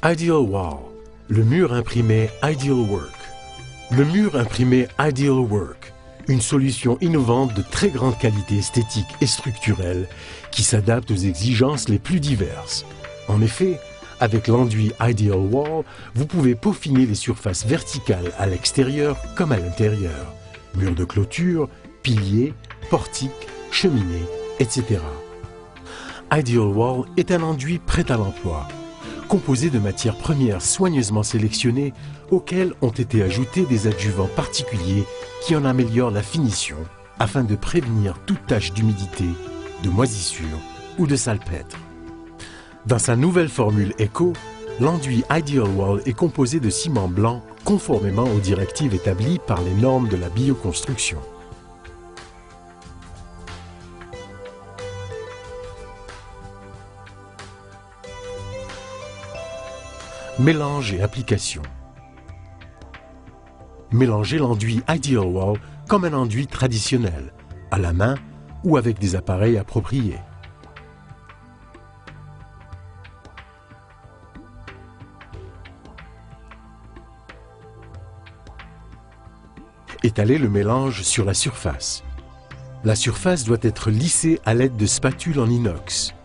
Ideal Wall, le mur imprimé Ideal Work. Le mur imprimé Ideal Work, une solution innovante de très grande qualité esthétique et structurelle qui s'adapte aux exigences les plus diverses. En effet, avec l'enduit Ideal Wall, vous pouvez peaufiner les surfaces verticales à l'extérieur comme à l'intérieur. Murs de clôture, piliers, portiques, cheminées, etc. Ideal Wall est un enduit prêt à l'emploi, composé de matières premières soigneusement sélectionnées auxquelles ont été ajoutés des adjuvants particuliers qui en améliorent la finition afin de prévenir toute tache d'humidité, de moisissure ou de salpêtre. Dans sa nouvelle formule Eco, l'enduit Ideal Wall est composé de ciment blanc conformément aux directives établies par les normes de la bioconstruction. Mélange et application. Mélangez l'enduit Ideal Wall comme un enduit traditionnel, à la main ou avec des appareils appropriés. Étalez le mélange sur la surface. La surface doit être lissée à l'aide de spatules en inox.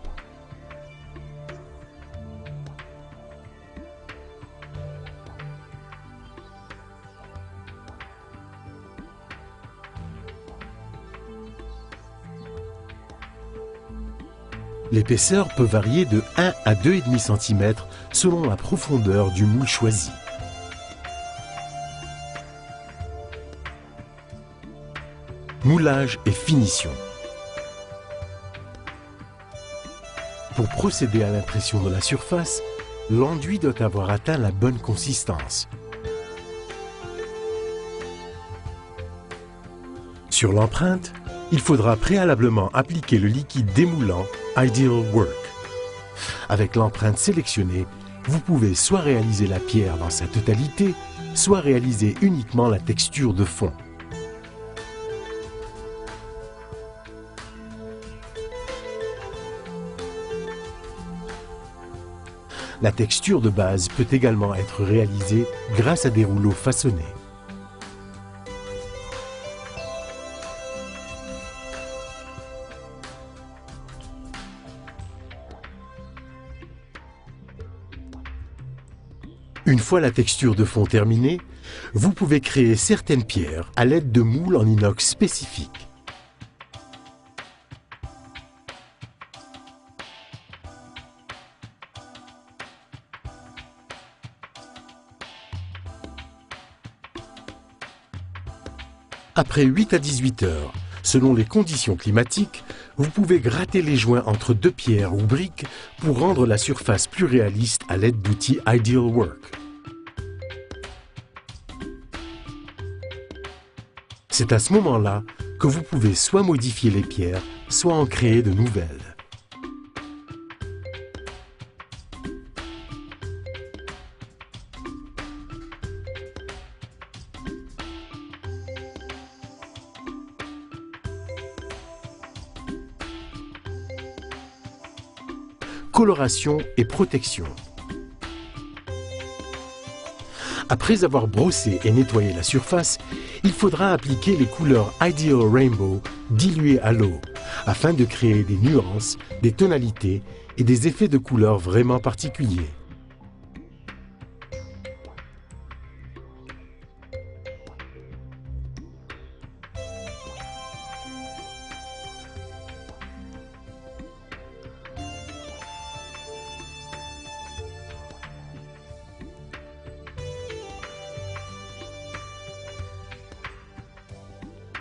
L'épaisseur peut varier de 1 à 2,5 cm selon la profondeur du moule choisi. Moulage et finition. Pour procéder à l'impression de la surface, l'enduit doit avoir atteint la bonne consistance. Sur l'empreinte, il faudra préalablement appliquer le liquide démoulant Ideal Work. Avec l'empreinte sélectionnée, vous pouvez soit réaliser la pierre dans sa totalité, soit réaliser uniquement la texture de fond. La texture de base peut également être réalisée grâce à des rouleaux façonnés. Une fois la texture de fond terminée, vous pouvez créer certaines pierres à l'aide de moules en inox spécifiques. Après 8 à 18 heures, selon les conditions climatiques, vous pouvez gratter les joints entre deux pierres ou briques pour rendre la surface plus réaliste à l'aide d'outils Ideal Work. C'est à ce moment-là que vous pouvez soit modifier les pierres, soit en créer de nouvelles. Coloration et protection. Après avoir brossé et nettoyé la surface, il faudra appliquer les couleurs Ideal Rainbow diluées à l'eau afin de créer des nuances, des tonalités et des effets de couleurs vraiment particuliers.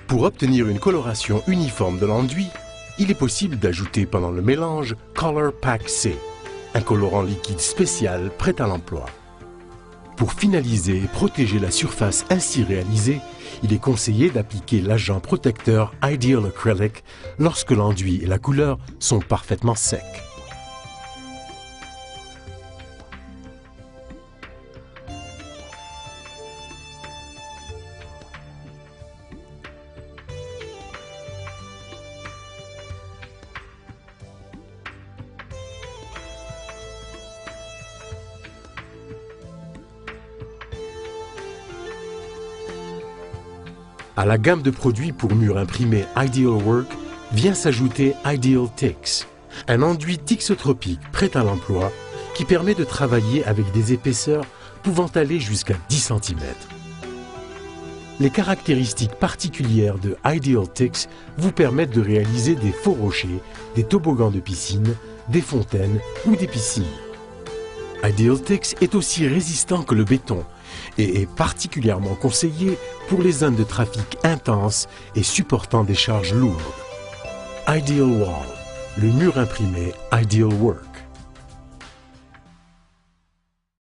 Pour obtenir une coloration uniforme de l'enduit, il est possible d'ajouter pendant le mélange Color Pack C, un colorant liquide spécial prêt à l'emploi. Pour finaliser et protéger la surface ainsi réalisée, il est conseillé d'appliquer l'agent protecteur Ideal Acrylic lorsque l'enduit et la couleur sont parfaitement secs. À la gamme de produits pour murs imprimés Ideal Work vient s'ajouter Ideal Tix, un enduit tixotropique prêt à l'emploi qui permet de travailler avec des épaisseurs pouvant aller jusqu'à 10 cm. Les caractéristiques particulières de Ideal Tix vous permettent de réaliser des faux rochers, des toboggans de piscine, des fontaines ou des piscines. Ideal Tix est aussi résistant que le béton et est particulièrement conseillé pour les zones de trafic intenses et supportant des charges lourdes. Ideal Wall, le mur imprimé Ideal Work.